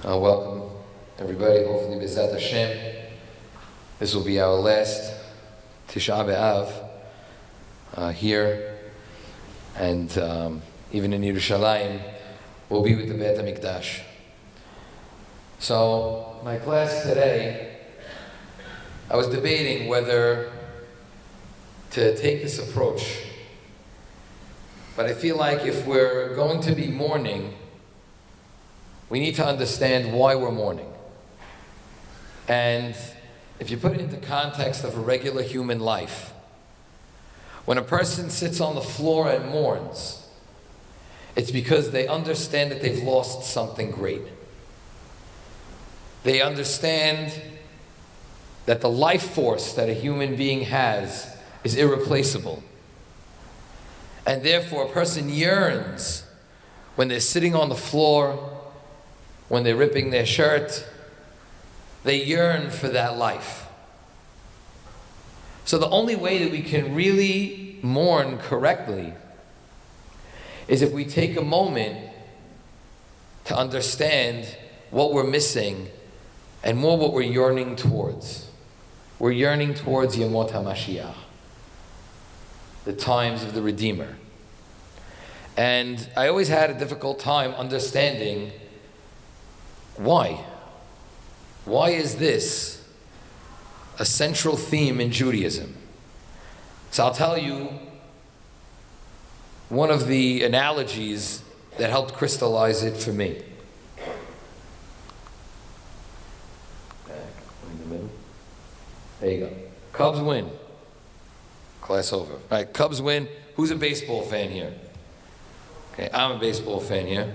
Welcome, everybody. Hopefully, B'ezrat Hashem, this will be our last Tish'a BeAb here, and even in Yerushalayim, we'll be with the Beit HaMikdash. So, my class today, I was debating whether to take this approach, but I feel like if we're going to be mourning, we need to understand why we're mourning. And if you put it into context of a regular human life, when a person sits on the floor and mourns, it's because they understand that they've lost something great. They understand that the life force that a human being has is irreplaceable. And therefore, a person yearns when they're sitting on the floor, when they're ripping their shirt, they yearn for that life. So the only way that we can really mourn correctly is if we take a moment to understand what we're missing and more what we're yearning towards. We're yearning towards Yemot HaMashiach, the times of the Redeemer. And I always had a difficult time understanding why. Why is this a central theme in Judaism? So I'll tell you one of the analogies that helped crystallize it for me. There you go. Cubs win. Class over. All right, Cubs win. Who's a baseball fan here? Okay, I'm a baseball fan here.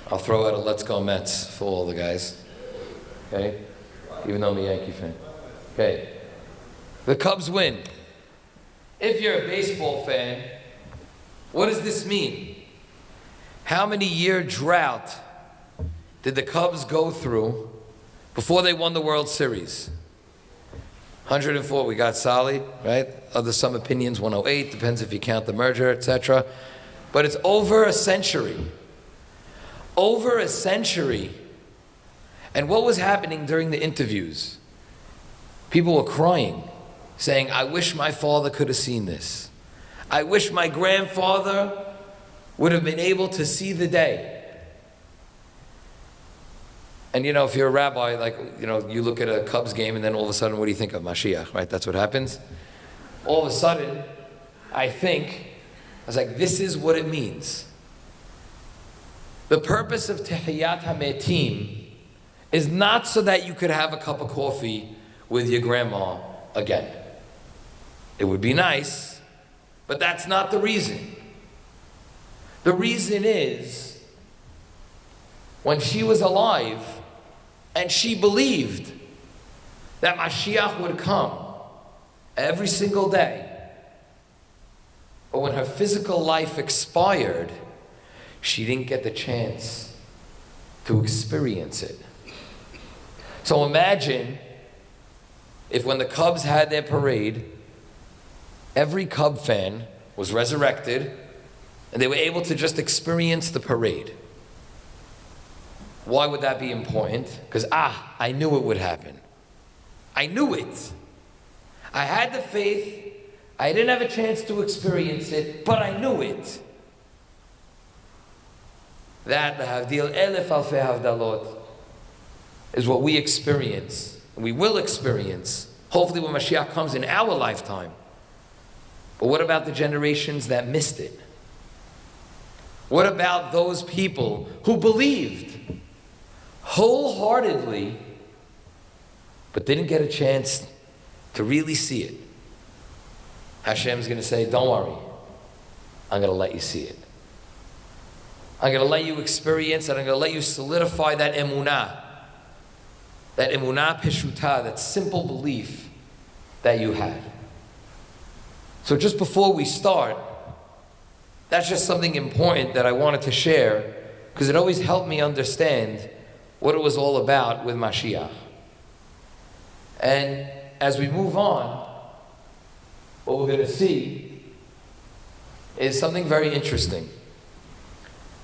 I'll throw out a Let's Go Mets for all the guys. Okay? Even though I'm a Yankee fan. Okay. The Cubs win. If you're a baseball fan, what does this mean? How many year drought did the Cubs go through before they won the World Series? 104, we got solid, right? Some opinions, 108, depends if you count the merger, etc. But it's over a century. Over a century. And what was happening during the interviews? People were crying, saying, I wish my father could have seen this. I wish my grandfather would have been able to see the day. And you know, if you're a rabbi, you look at a Cubs game and then all of a sudden, what do you think of? Mashiach, right? That's what happens. All of a sudden, I was like, this is what it means. The purpose of Tehiyat HaMetim is not so that you could have a cup of coffee with your grandma again. It would be nice, but that's not the reason. The reason is, when she was alive, and she believed that Mashiach would come every single day, but when her physical life expired, she didn't get the chance to experience it. So imagine if when the Cubs had their parade, every Cub fan was resurrected and they were able to just experience the parade. Why would that be important? Because, I knew it would happen. I knew it. I had the faith. I didn't have a chance to experience it, but I knew it. That, lehavdil elef alfei havdalot, is what we experience, and we will experience, hopefully when Mashiach comes in our lifetime. But what about the generations that missed it? What about those people who believed wholeheartedly, but didn't get a chance to really see it? Hashem's going to say, don't worry, I'm going to let you see it. I'm going to let you experience it. I'm going to let you solidify that emunah peshuta, that simple belief that you had. So just before we start, that's just something important that I wanted to share, because it always helped me understand what it was all about with Mashiach. And as we move on, what we're going to see is something very interesting.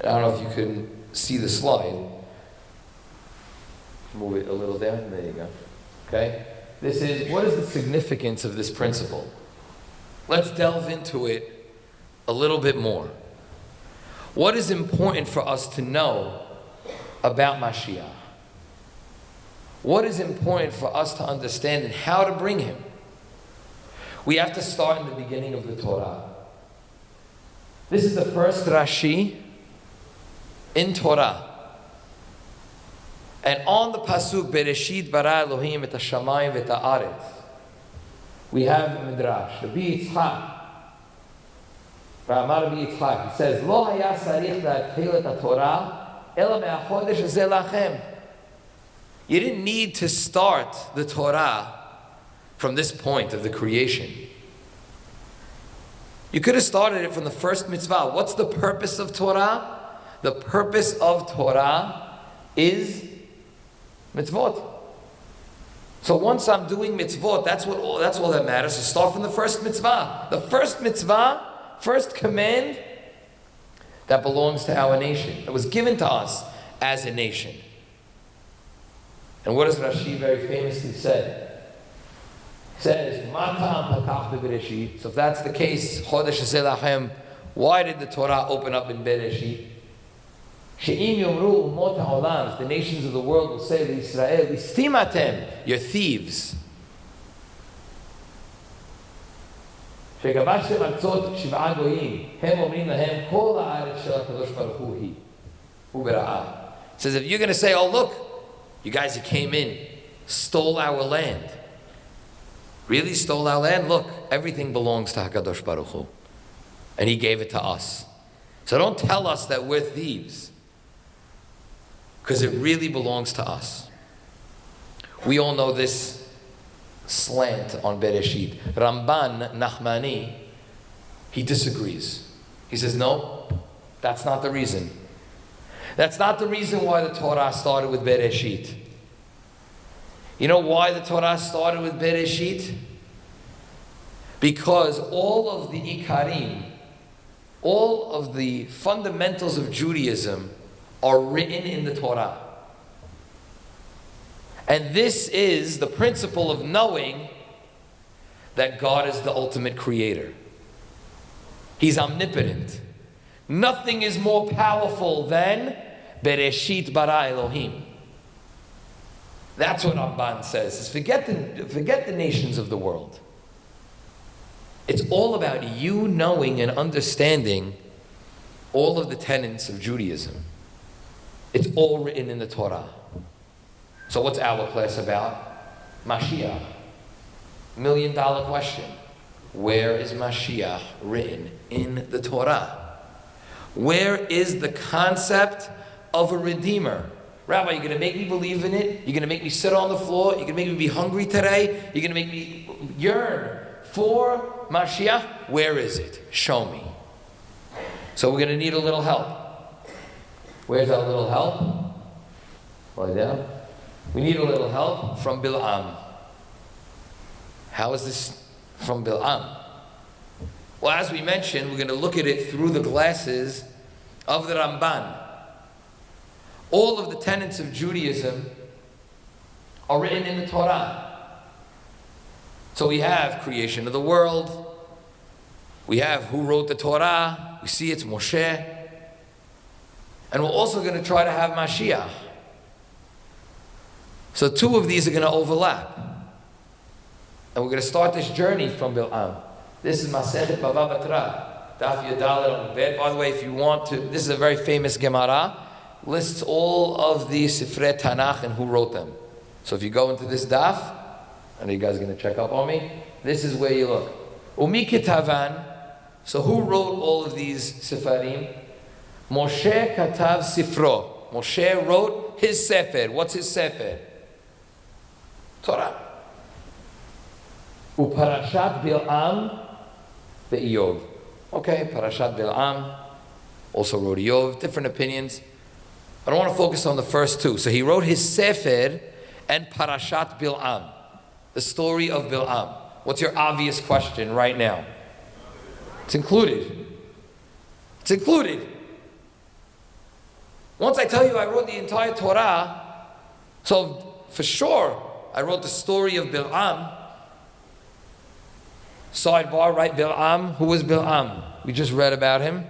I don't know if you can see the slide, Move it a little down. There you go. Okay? What is the significance of this principle? Let's delve into it a little bit more. What is important for us to know about Mashiach? What is important for us to understand and how to bring him? We have to start in the beginning of the Torah. This is the first Rashi in Torah. And on the pasuk, Bereshit bara Elohim et hashamayim v'et haaretz, we have a midrash. Rabbi Yitzchak, he says, Lo haya sarich la'atchil et haTorah, ela me'achodesh hazeh lachem. You didn't need to start the Torah from this point of the creation. You could have started it from the first mitzvah. What's the purpose of Torah? The purpose of Torah is mitzvot. So once I'm doing mitzvot, that's all that matters. So start from the first mitzvah. The first mitzvah, first command that belongs to our nation. It was given to us as a nation. And what does Rashi very famously say? He says, so if that's the case, Chodesh Hazeh Lachem, why did the Torah open up in Bereshit? She'im yomru umot ha'olam, the nations of the world will say to Israel, listim atem, you're thieves. Shegabashtem artzot shiv'a goyim, hem omrim lahem kol ha'aretz shel HaKadosh Baruch Hu hi, hu bera'ah. Says, if you're going to say, oh look, you guys who came in, stole our land. Really stole our land? Look, everything belongs to HaKadosh Baruch Hu. And he gave it to us. So don't tell us that we're thieves. Because it really belongs to us. We all know this slant on Bereshit. Ramban Nachmani, he disagrees. He says, no, that's not the reason. That's not the reason why the Torah started with Bereshit. You know why the Torah started with Bereshit? Because all of the Ikarim, all of the fundamentals of Judaism are written in the Torah. And this is the principle of knowing that God is the ultimate creator. He's omnipotent. Nothing is more powerful than Bereshit bara Elohim. That's what Ramban says. Forget the nations of the world. It's all about you knowing and understanding all of the tenets of Judaism. It's all written in the Torah. So what's our class about? Mashiach. $1 million question. Where is Mashiach written in the Torah? Where is the concept of a Redeemer? Rabbi, you're going to make me believe in it? You're going to make me sit on the floor? You're going to make me be hungry today? You're going to make me yearn for Mashiach? Where is it? Show me. So we're going to need a little help. Where's our little help? Lie down. We need a little help from Bil'am. How is this from Bil'am? Well, as we mentioned, we're going to look at it through the glasses of the Ramban. All of the tenets of Judaism are written in the Torah. So we have creation of the world. We have who wrote the Torah. We see it's Moshe. And we're also going to try to have Mashiach. So two of these are going to overlap. And we're going to start this journey from Bil'am. This is Masechet Bava Batra, Daf Yudal on bed. By the way, if you want to, this is a very famous Gemara. Lists all of the Sifrei Tanakh and who wrote them. So if you go into this daf, I know you guys are going to check up on me, this is where you look. Umi Kitavan, so who wrote all of these Sifarim? Moshe Katav Sifro. Moshe wrote his Sefer. What's his Sefer? Torah. Uparashat Bil'am ve'Iyov. Okay, Parashat Bil'am also wrote Iyov. Different opinions. But I want to focus on the first two. So he wrote his Sefer and Parashat Bil'am, the story of Bil'am. What's your obvious question right now? It's included. It's included. Once I tell you I wrote the entire Torah, so for sure, I wrote the story of Bil'am. Sidebar, right? Bil'am. Who was Bil'am? We just read about him.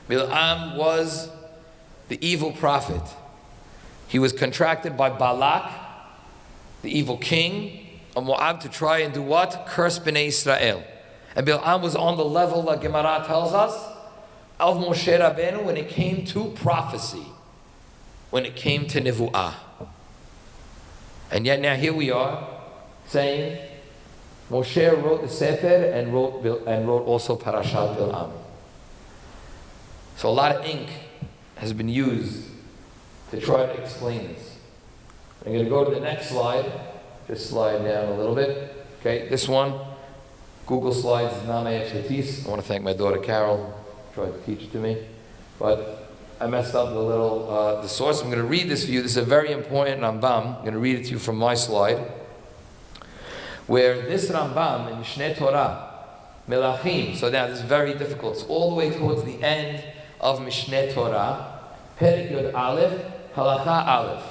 Bil'am was the evil prophet. He was contracted by Balak, the evil king of Moab, to try and do what? Curse Bnei Israel. And Bil'am was on the level, like Gemara tells us, of Moshe Rabbeinu when it came to prophecy, when it came to Nevu'ah. And yet now here we are saying Moshe wrote the Sefer and wrote also Parashat Bil'am. So a lot of ink has been used to try to explain this. I'm going to go to the next slide. Just slide down a little bit. Okay, this one, Google Slides is not my expertise. I want to thank my daughter Carol, who tried to teach it to me. But I messed up the little, the source. I'm going to read this for you. This is a very important Rambam. I'm going to read it to you from my slide. Where this Rambam in Mishneh Torah, Melachim, so now this is very difficult. It's all the way towards the end of Mishneh Torah, Perek Yod Aleph, Halacha Aleph.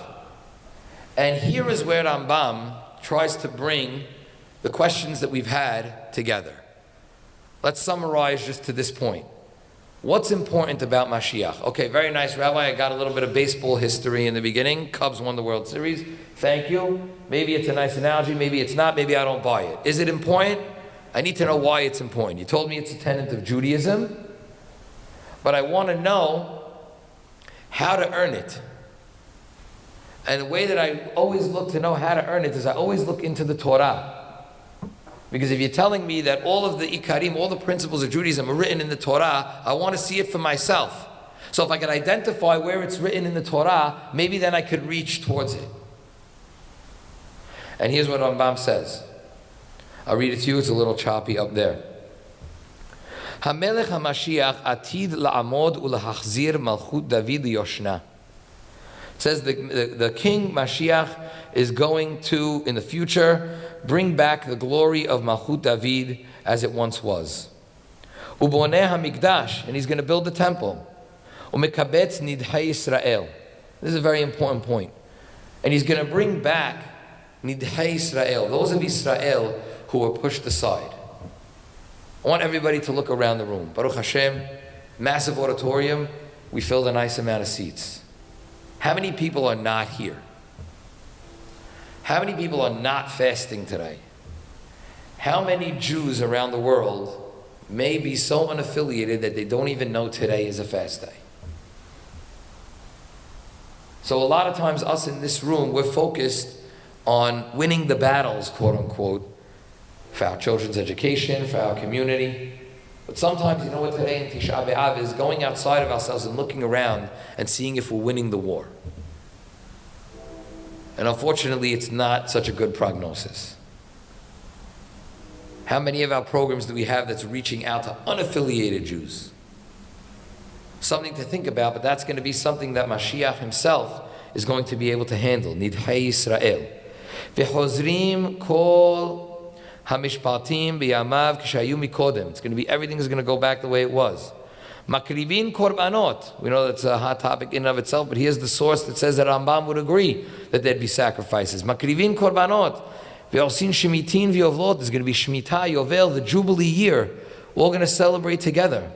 And here is where Rambam tries to bring the questions that we've had together. Let's summarize just to this point. What's important about Mashiach? Okay, very nice, Rabbi. I got a little bit of baseball history in the beginning. Cubs won the World Series. Thank you. Maybe it's a nice analogy. Maybe it's not. Maybe I don't buy it. Is it important? I need to know why it's important. You told me it's a tenet of Judaism, but I want to know how to earn it. And the way that I always look to know how to earn it is I always look into the Torah. Because if you're telling me that all of the Ikarim, all the principles of Judaism are written in the Torah, I want to see it for myself. So if I can identify where it's written in the Torah, maybe then I could reach towards it. And here's what Rambam says. I'll read it to you. It's a little choppy up there. HaMelech HaMashiach atid la'amod ulahachzir malchut David liyoshna. It says the King Mashiach is going to, in the future, bring back the glory of Malchut David as it once was. Uboneh HaMikdash, and he's going to build the temple. Umekabetz Nidhei Yisrael. This is a very important point. And he's going to bring back Nidhei Yisrael, those of Israel who were pushed aside. I want everybody to look around the room. Baruch Hashem, massive auditorium, we filled a nice amount of seats. How many people are not here? How many people are not fasting today? How many Jews around the world may be so unaffiliated that they don't even know today is a fast day? So a lot of times us in this room, we're focused on winning the battles, quote unquote, for our children's education, for our community. But sometimes, you know what today in Tish'a BeAb is? Going outside of ourselves and looking around and seeing if we're winning the war. And unfortunately, it's not such a good prognosis. How many of our programs do we have that's reaching out to unaffiliated Jews? Something to think about, but that's going to be something that Mashiach himself is going to be able to handle. Nidhei Yisrael. V'chozrim kol hamishpatim b'yamav k'shayu mikodem. It's going to be, everything is going to go back the way it was. Makrivin korbanot. We know that's a hot topic in and of itself, but here's the source that says that Rambam would agree that there'd be sacrifices. Makrivin korbanot. Ve'osin shemitin v'yovlot. There's going to be Shemitah, Yovel, the Jubilee year. We're all going to celebrate together.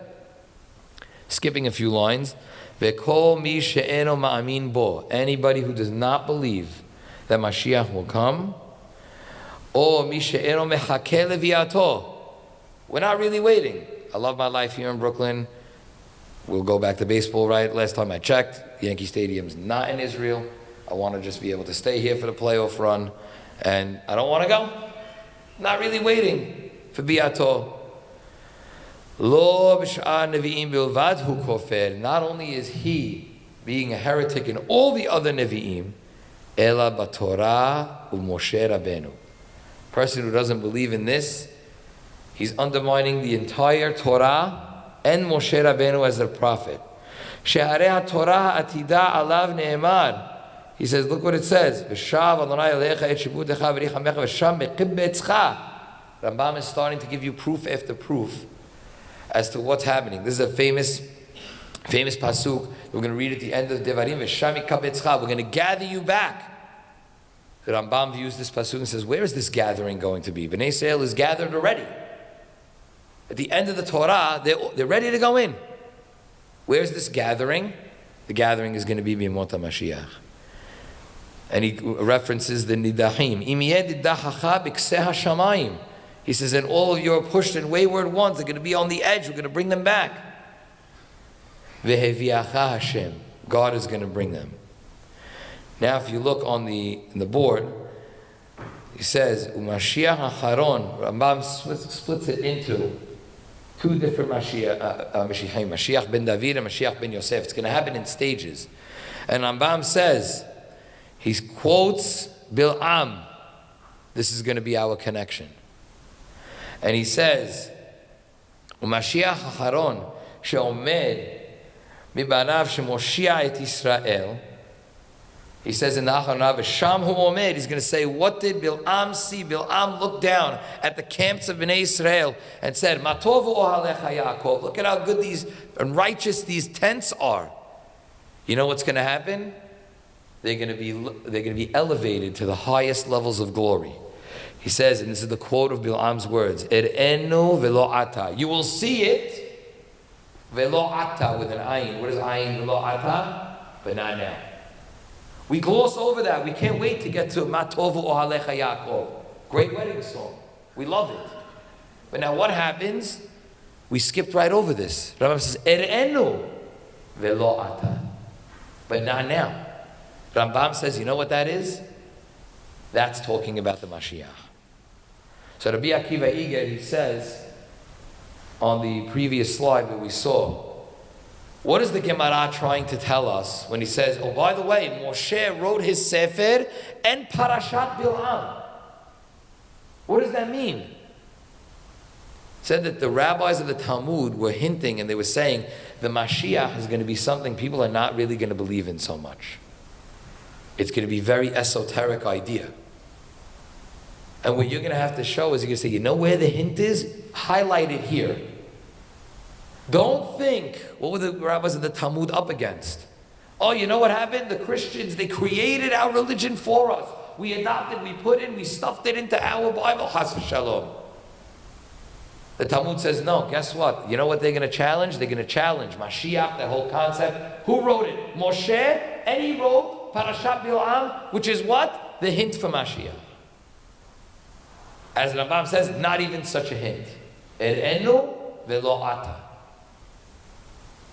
Skipping a few lines. Ve'kol mi she'eno ma'amin bo. Anybody who does not believe that Mashiach will come, or mi she'eno mechakeh leviato. We're not really waiting. I love my life here in Brooklyn. We'll go back to baseball, right? Last time I checked, Yankee Stadium's not in Israel. I want to just be able to stay here for the playoff run. And I don't want to go. Not really waiting for Biato. Lo b'sh'ar nevi'im bilvad hu kofer. Not only is he being a heretic in all the other nevi'im, ela b'torah u'Moshe Rabbeinu. Person who doesn't believe in this, he's undermining the entire Torah and Moshe Rabbeinu as their prophet. She'arei Torah atida alav ne'emar. He says, look what it says. V'shav Adonai alecha et shibutecha v'richamecha v'sham meqibbetzcha. Rambam is starting to give you proof after proof as to what's happening. This is a famous pasuk. We're going to read at the end of Devarim. V'sham meqibbetzcha. We're going to gather you back. The Rambam views this pasuk and says, where is this gathering going to be? Bnei Israel is gathered already. At the end of the Torah, they're ready to go in. Where's this gathering? The gathering is going to be B'yemot Mashiach. And he references the Nidahim. He says, and all of your pushed and wayward ones are going to be on the edge. We're going to bring them back. Hashem. God is going to bring them. Now, if you look on the board, he says, Mashiach Acharon. Rambam splits it into two different Mashiach ben David and Mashiach ben Yosef. It's going to happen in stages. And Rambam says, he quotes Bil'am. This is going to be our connection. And he says, Mashiach Acharon she'omed mibanav she'moshia et Yisrael. He says in the Achanav, Sham hu omed, he's going to say, what did Bil'am see? Bil'am looked down at the camps of Bnei Israel and said, Matovu ohalecha Yaakov. Look at how good these and righteous these tents are. You know what's going to happen? They're going to be elevated to the highest levels of glory. He says, and this is the quote of Bil'am's words, Er'enu velo ata. You will see it, velo ata with an ayin. What is ayin velo ata? But not now. We gloss over that. We can't wait to get to Matovu ohalecha Yaakov. Great wedding song. We love it. But now what happens? We skipped right over this. Rabbi says, Er'enu velo ata. But not now. Rambam says, you know what that is? That's talking about the Mashiach. So Rabbi Akiva Iger, he says, on the previous slide that we saw, what is the Gemara trying to tell us when he says, oh, by the way, Moshe wrote his Sefer and Parashat Bil'am? What does that mean? Said that the rabbis of the Talmud were hinting and they were saying the Mashiach is going to be something people are not really going to believe in so much. It's going to be a very esoteric idea. And what you're going to have to show is you're going to say, you know where the hint is? Highlight it here. Don't think, what were the rabbis of the Talmud up against? Oh, you know what happened? The Christians, they created our religion for us. We adopted, we put in, we stuffed it into our Bible. Chas v'shalom. The Talmud says, no, guess what? You know what they're going to challenge? They're going to challenge Mashiach, that whole concept. Who wrote it? Moshe, and he wrote Parashat Bil'am, which is what? The hint for Mashiach. As Rambam says, not even such a hint. Er'enu velo ata.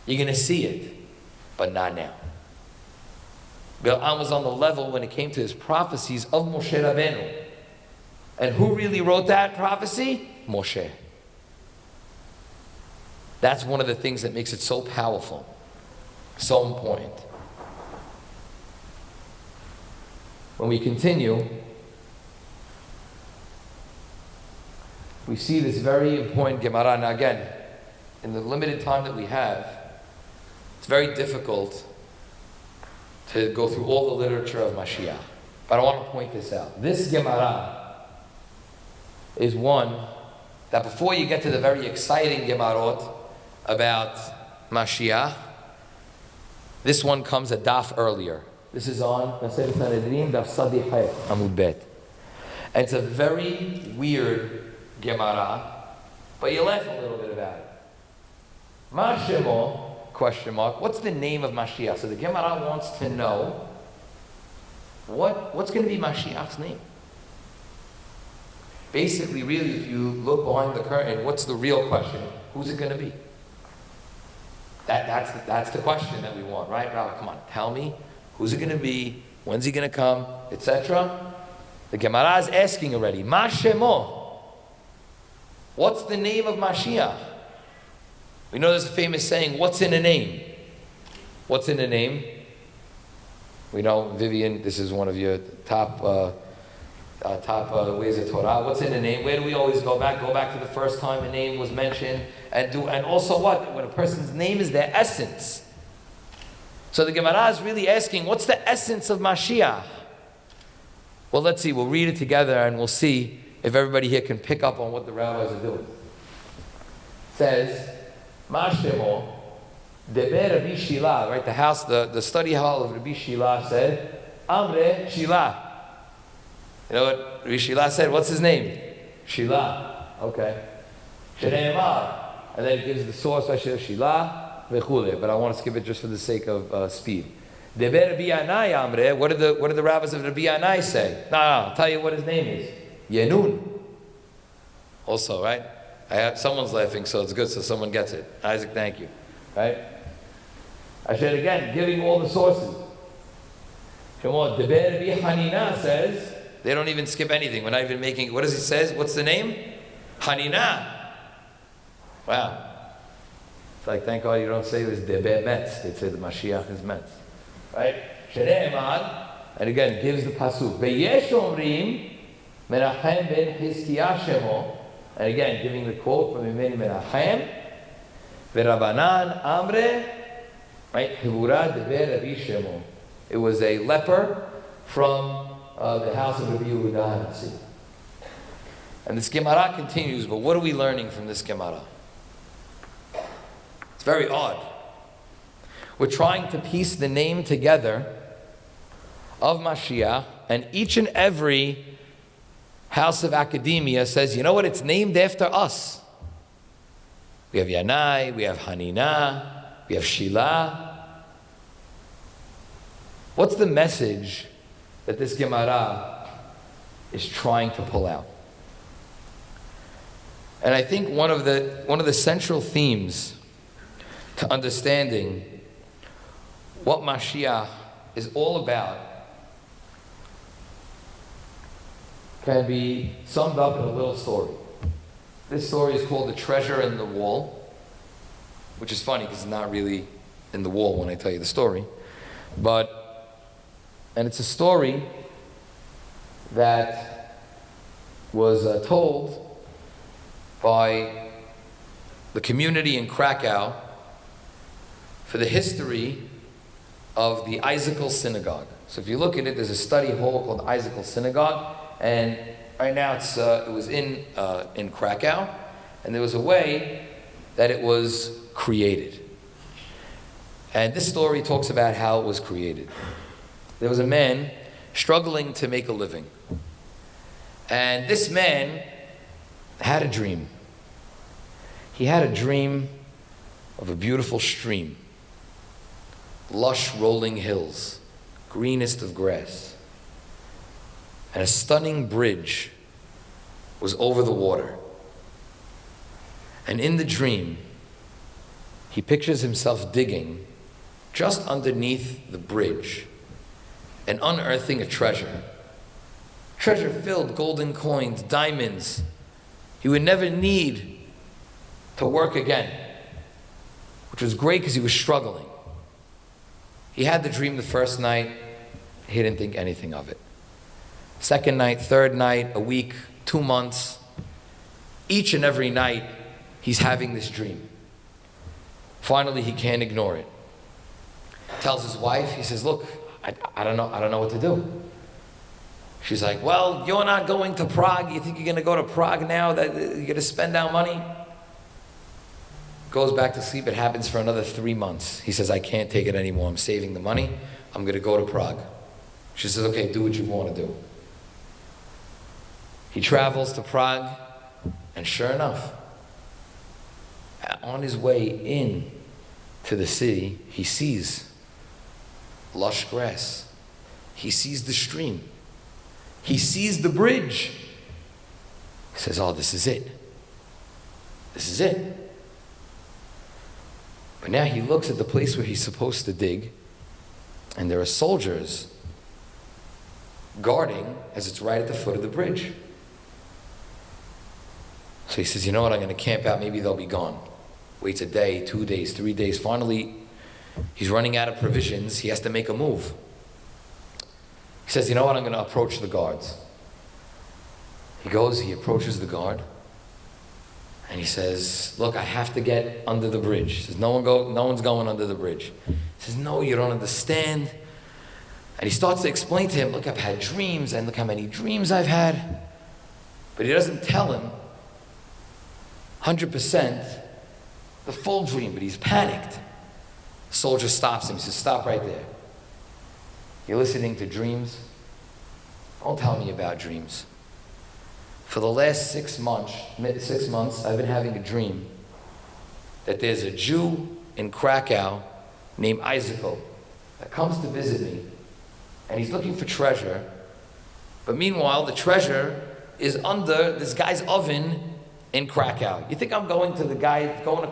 You're going to see it, but not now. Bil'am was on the level when it came to his prophecies of Moshe Rabbeinu. And who really wrote that prophecy? Moshe. That's one of the things that makes it so powerful, so important. When we continue, we see this very important Gemara. Now again, in the limited time that we have, it's very difficult to go through all the literature of Mashiach. But I want to point this out. This Gemara is one that before you get to the very exciting Gemarot about Mashiach, this one comes a daf earlier. This is on Masechet Sanhedrin, daf Sadi Chet, Amud Bet. And it's a very weird Gemara, but you laugh a little bit about it. Ma Shemo, question mark, what's the name of Mashiach? So the Gemara wants to know what's going to be Mashiach's name. Basically, really, if you look behind the curtain, what's the real question? Who's it going to be? That's the question that we want, right? Rabbi, come on, tell me, who's it going to be? When's he going to come? Etc. The Gemara is asking already, Ma Shemo, what's the name of Mashiach? We know there's a famous saying, what's in a name? What's in a name? We know, Vivian, this is one of your top ways of Torah. What's in a name? Where do we always go back? Go back to the first time a name was mentioned. And also what? When a person's name is their essence. So the Gemara is really asking, what's the essence of Mashiach? Well, let's see. We'll read it together and we'll see if everybody here can pick up on what the rabbis are doing. It says, Ma Shemo, Deber Rabbi Shila, right? The study hall of Rabbi Shila said, Amre Shila. You know what Rabbi Shila said? What's his name? Shila. Okay. Shene'emar. And then it gives the source, Shila, v'chule. But I want to skip it just for the sake of speed. Deber Rabbi Yanai Amre. What did the rabbis of Rabbi Yanai say? No, I'll tell you what his name is. Yenun. Also, right? Someone's laughing, so it's good, so someone gets it. Isaac, thank you. Right? I said again, giving all the sources. Deber Rabbi Hanina says, they don't even skip anything. We're not even making, what does he say? What's the name? Hanina. Wow. It's like, thank God you don't say this Debe Metz. They say the Mashiach is Metz. Right? Shene'emad. And again, gives the pasuk. Ve'yesh omrim Menachem ben Hizkiah shemo. And again, giving the quote from Imeni Menachem. Ve'rabanan amre. Right? Hivura debe Rabbi Shemo. It was a leper from the house of Rabbi Yehuda HaNasi. And this Gemara continues, but what are we learning from this Gemara? It's very odd. We're trying to piece the name together of Mashiach, and each and every house of academia says, you know what, it's named after us. We have Yanai, we have Hanina, we have Shila. What's the message that this Gemara is trying to pull out? And I think one of the central themes to understanding what Mashiach is all about can be summed up in a little story. This story is called The Treasure in the Wall, which is funny because it's not really in the wall when I tell you the story. And it's a story that was told by the community in Krakow for the history of the Isaacal Synagogue. So if you look at it, there's a study hall called Isaacal Synagogue, and right now it was in Krakow, and there was a way that it was created. And this story talks about how it was created. There was a man struggling to make a living. And this man had a dream. He had a dream of a beautiful stream, lush rolling hills, greenest of grass, and a stunning bridge was over the water. And in the dream, he pictures himself digging just underneath the bridge and unearthing a treasure. Treasure-filled golden coins, diamonds. He would never need to work again, which was great because he was struggling. He had the dream the first night. He didn't think anything of it. Second night, third night, a week, 2 months. Each and every night, he's having this dream. Finally, he can't ignore it. Tells his wife, he says, look, I don't know what to do. She's like, well, you're not going to Prague. You think you're going to go to Prague now? That you're going to spend our money? Goes back to sleep. It happens for another 3 months. He says, I can't take it anymore. I'm saving the money. I'm going to go to Prague. She says, okay, do what you want to do. He travels to Prague, and sure enough, on his way in to the city, he sees lush grass. He sees the stream. He sees the bridge. He says, oh, this is it. This is it. But now he looks at the place where he's supposed to dig, and there are soldiers guarding as it's right at the foot of the bridge. So he says, you know what, I'm going to camp out. Maybe they'll be gone. Waits a day, 2 days, 3 days. Finally, he's running out of provisions. He has to make a move. He says, you know what, I'm going to approach the guards. He goes, he approaches the guard, and he says, look, I have to get under the bridge. He says, no one's going under the bridge. He says, no, you don't understand. And he starts to explain to him, look, I've had dreams, and look how many dreams I've had. But he doesn't tell him 100% the full dream, but he's panicked. The soldier stops him. He says, stop right there. You're listening to dreams? Don't tell me about dreams. For the last 6 months, I've been having a dream that there's a Jew in Krakow named Isaac that comes to visit me, and he's looking for treasure. But meanwhile, the treasure is under this guy's oven in Krakow. You think I'm going to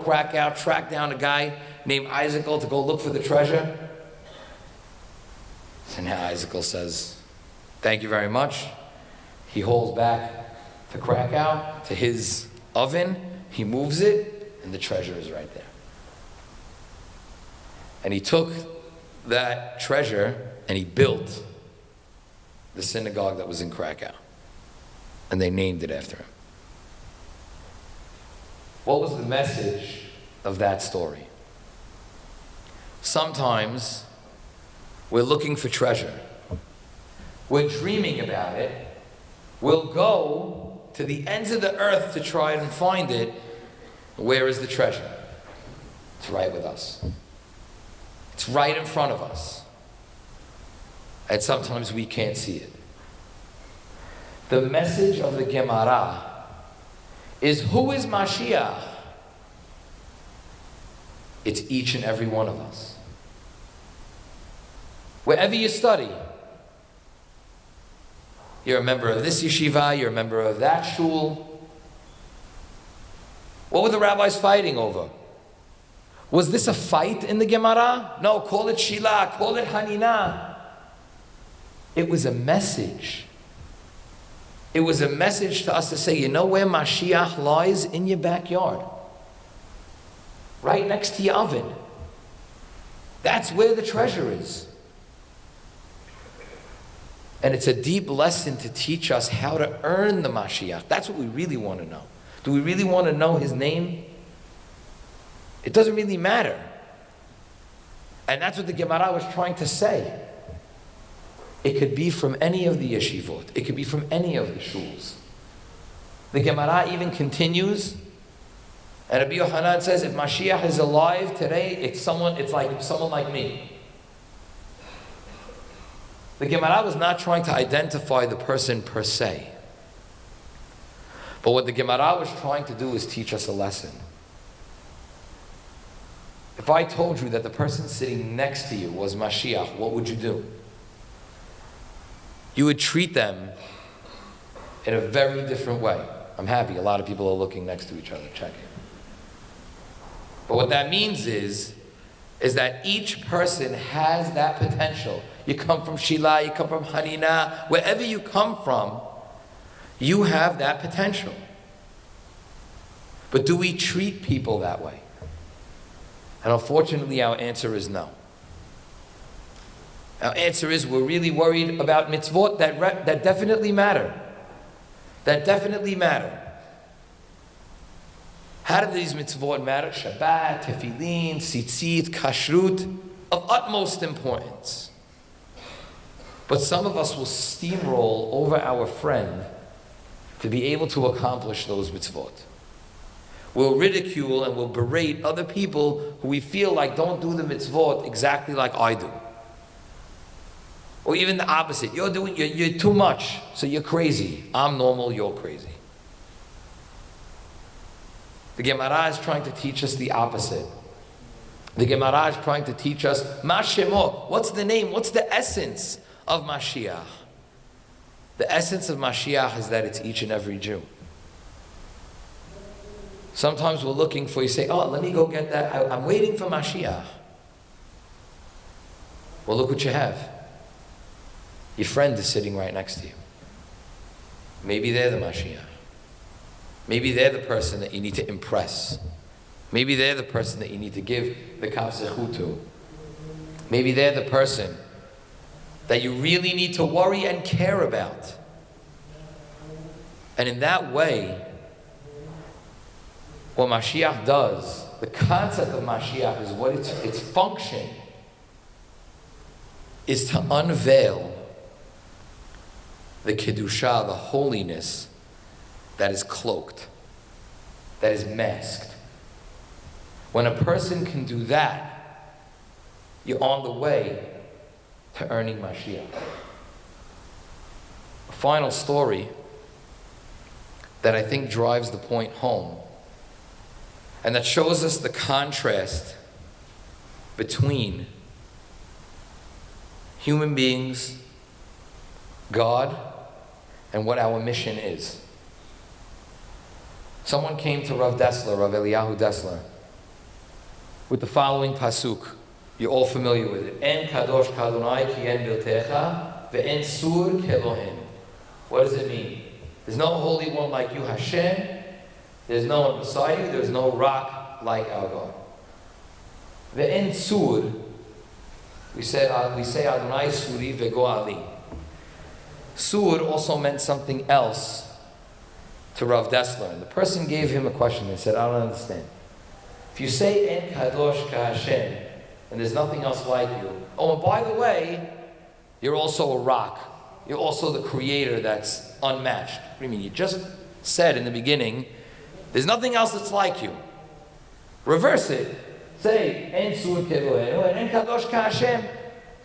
Krakow, track down a guy named Isaac to go look for the treasure? And now Isaac says, thank you very much. He hauls back to Krakow, to his oven, he moves it, and the treasure is right there. And he took that treasure and he built the synagogue that was in Krakow. And they named it after him. What was the message of that story? Sometimes we're looking for treasure. We're dreaming about it. We'll go to the ends of the earth to try and find it. Where is the treasure? It's right with us. It's right in front of us. And sometimes we can't see it. The message of the Gemara is, who is Mashiach? It's each and every one of us. Wherever you study, you're a member of this yeshiva, you're a member of that shul. What were the rabbis fighting over? Was this a fight in the Gemara? No, call it Shila, call it Hanina. It was a message. It was a message to us to say, you know where Mashiach lies? In your backyard. Right next to your oven. That's where the treasure is. And it's a deep lesson to teach us how to earn the Mashiach. That's what we really want to know. Do we really want to know his name? It doesn't really matter. And that's what the Gemara was trying to say. It could be from any of the yeshivot. It could be from any of the shuls. The Gemara even continues, and Rabbi Yochanan says, if Mashiach is alive today, it's like someone like me. The Gemara was not trying to identify the person per se. But what the Gemara was trying to do is teach us a lesson. If I told you that the person sitting next to you was Mashiach, what would you do? You would treat them in a very different way. I'm happy a lot of people are looking next to each other, checking. But what that means is that each person has that potential. You come from Shila, you come from Hanina, wherever you come from, you have that potential. But do we treat people that way? And unfortunately, our answer is no. Our answer is we're really worried about mitzvot that definitely matter. That definitely matter. How do these mitzvot matter? Shabbat, tefillin, tzitzit, kashrut, of utmost importance. But some of us will steamroll over our friend to be able to accomplish those mitzvot. We'll ridicule and we'll berate other people who we feel like don't do the mitzvot exactly like I do. Or even the opposite. You're too much, so you're crazy. I'm normal, you're crazy. The Gemara is trying to teach us the opposite. The Gemara is trying to teach us, Ma Shemo, what's the name, what's the essence of Mashiach? The essence of Mashiach is that it's each and every Jew. Sometimes we're looking for, you say, oh, let me go get that. I'm waiting for Mashiach. Well, look what you have. Your friend is sitting right next to you. Maybe they're the Mashiach. Maybe they're the person that you need to impress. Maybe they're the person that you need to give the kav zechut to. Maybe they're the person that you really need to worry and care about. And in that way, what Mashiach does, the concept of Mashiach is what its function is to unveil the kedusha, the holiness that is cloaked, that is masked. When a person can do that, you're on the way to earning Mashiach. final story that I think drives the point home, and that shows us the contrast between human beings, God, and what our mission is. Someone came to Rav Dessler, Rav Eliyahu Dessler, with the following pasuk. You're all familiar with it. En kadosh kadonai ki en biltecha ve'en sur kelohen. What does it mean? There's no holy one like you, Hashem. There's no one beside you. There's no rock like our God. Ve'en sur. We say Adonai suri ve'go'ali. Sur also meant something else to Rav Dessler. And the person gave him a question. They said, I don't understand. If you say En Kadosh Ka Hashem, and there's nothing else like you. Oh, and by the way, you're also a rock. You're also the creator that's unmatched. What do you mean? You just said in the beginning, there's nothing else that's like you. Reverse it. Say En Sur Kedohen and En Kadosh Ka Hashem.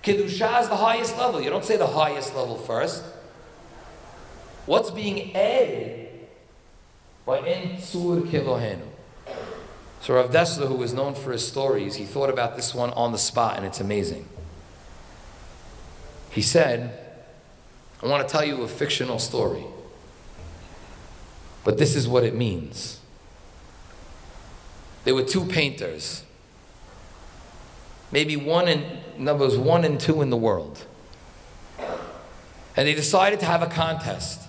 Kedusha is the highest level. You don't say the highest level first. What's being added by En Sur Kelohenu? So Rav Dessler, who was known for his stories, he thought about this one on the spot, and it's amazing. He said, I want to tell you a fictional story, but this is what it means. There were two painters, maybe numbers 1 and 2 in the world, and they decided to have a contest.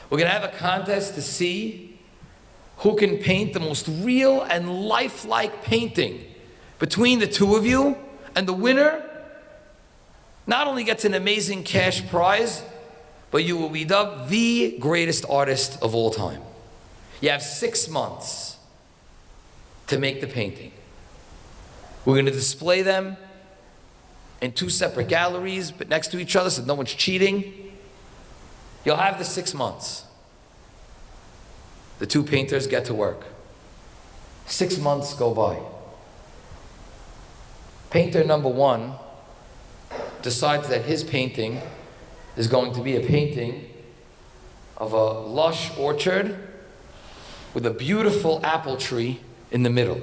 We're going to have a contest to see who can paint the most real and lifelike painting between the two of you, and the winner not only gets an amazing cash prize, but you will be dubbed the greatest artist of all time. You have 6 months to make the painting. We're going to display them in 2 separate galleries, but next to each other so no one's cheating. You'll have the 6 months. The two painters get to work. 6 months go by. Painter number 1 decides that his painting is going to be a painting of a lush orchard with a beautiful apple tree in the middle.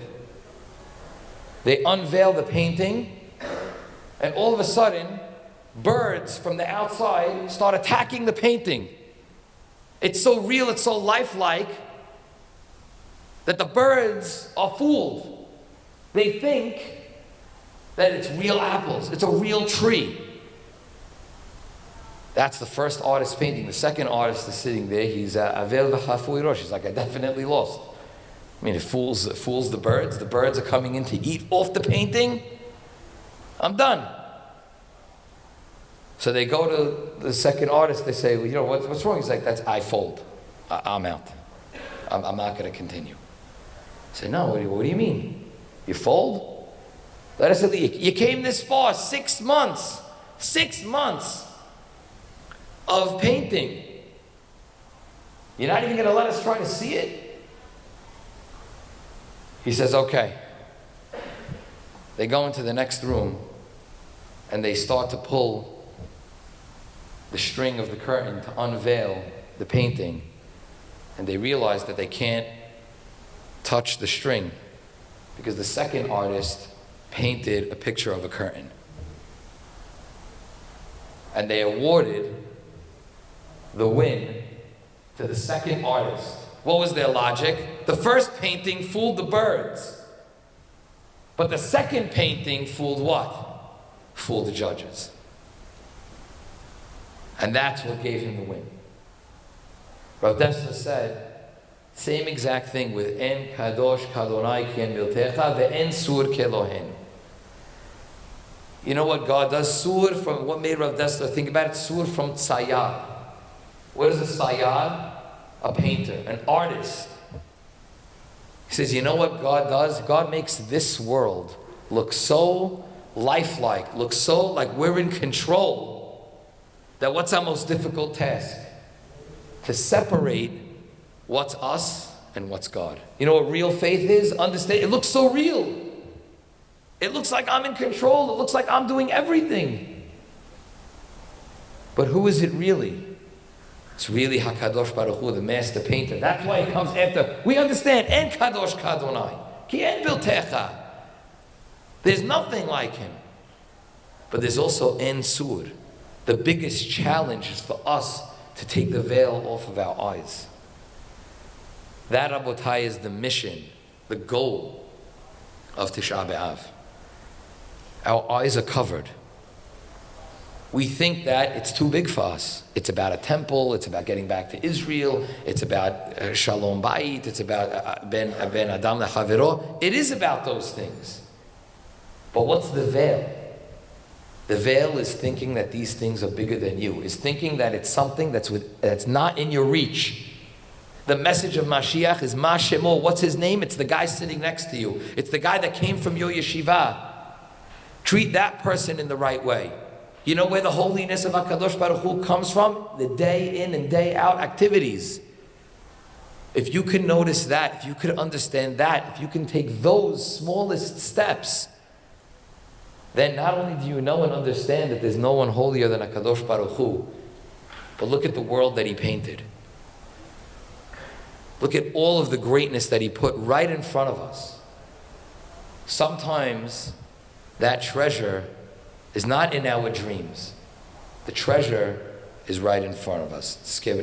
They unveil the painting, and all of a sudden, birds from the outside start attacking the painting. It's so real, it's so lifelike, that the birds are fooled. They think that it's real apples, it's a real tree. That's the first artist painting. The second artist is sitting there. He's avel v'chafui rosh. He's like, I definitely lost. I mean, it fools the birds. The birds are coming in to eat off the painting. I'm done. So they go to the second artist. They say, well, you know, what's wrong? He's like, I fold. I'm out. I'm not going to continue. I say, no, what do you mean? You fold? Let us at least. You came this far, 6 months. 6 months of painting. You're not even going to let us try to see it? He says, okay. They go into the next room and they start to pull the string of the curtain to unveil the painting, and they realize that they can't touch the string because the second artist painted a picture of a curtain. And they awarded the win to the second artist. What was their logic? The first painting fooled the birds, but the second painting fooled what? Fooled the judges. And that's what gave him the win. Rav Dessler said, same exact thing with En Kadosh Kadonai Ken Miltecha ve'en Sur Kelohen. You know what God does? Sur, from what made Rav Dessler think about it? Sur from Tzayad. What is a Tzayad? A painter, an artist. He says, you know what God does? God makes this world look so lifelike, look so like we're in control, that what's our most difficult task? To separate what's us and what's God. You know what real faith is? Understand, it looks so real. It looks like I'm in control. It looks like I'm doing everything. But who is it really? It's really HaKadosh Baruch Hu, the master painter. That's why it comes after. We understand, En Kadosh Kadonai. Ki en biltecha. There's nothing like him. But there's also En Sur. The biggest challenge is for us to take the veil off of our eyes. That, Rabotai, is the mission, the goal of Tish'a BeAb. Our eyes are covered. We think that it's too big for us. It's about a temple, it's about getting back to Israel, it's about Shalom Bayit, it's about Ben Adam Lechavero. It is about those things. But what's the veil? The veil is thinking that these things are bigger than you, is thinking that it's something that's not in your reach. The message of Mashiach is Ma Shemo. What's his name? It's the guy sitting next to you. It's the guy that came from your yeshiva. Treat that person in the right way. You know where the holiness of HaKadosh Baruch Hu comes from? The day in and day out activities. If you can notice that, if you could understand that, if you can take those smallest steps, then not only do you know and understand that there's no one holier than HaKadosh Baruch Hu, but look at the world that he painted. Look at all of the greatness that he put right in front of us. Sometimes that treasure is not in our dreams. The treasure is right in front of us. SCA.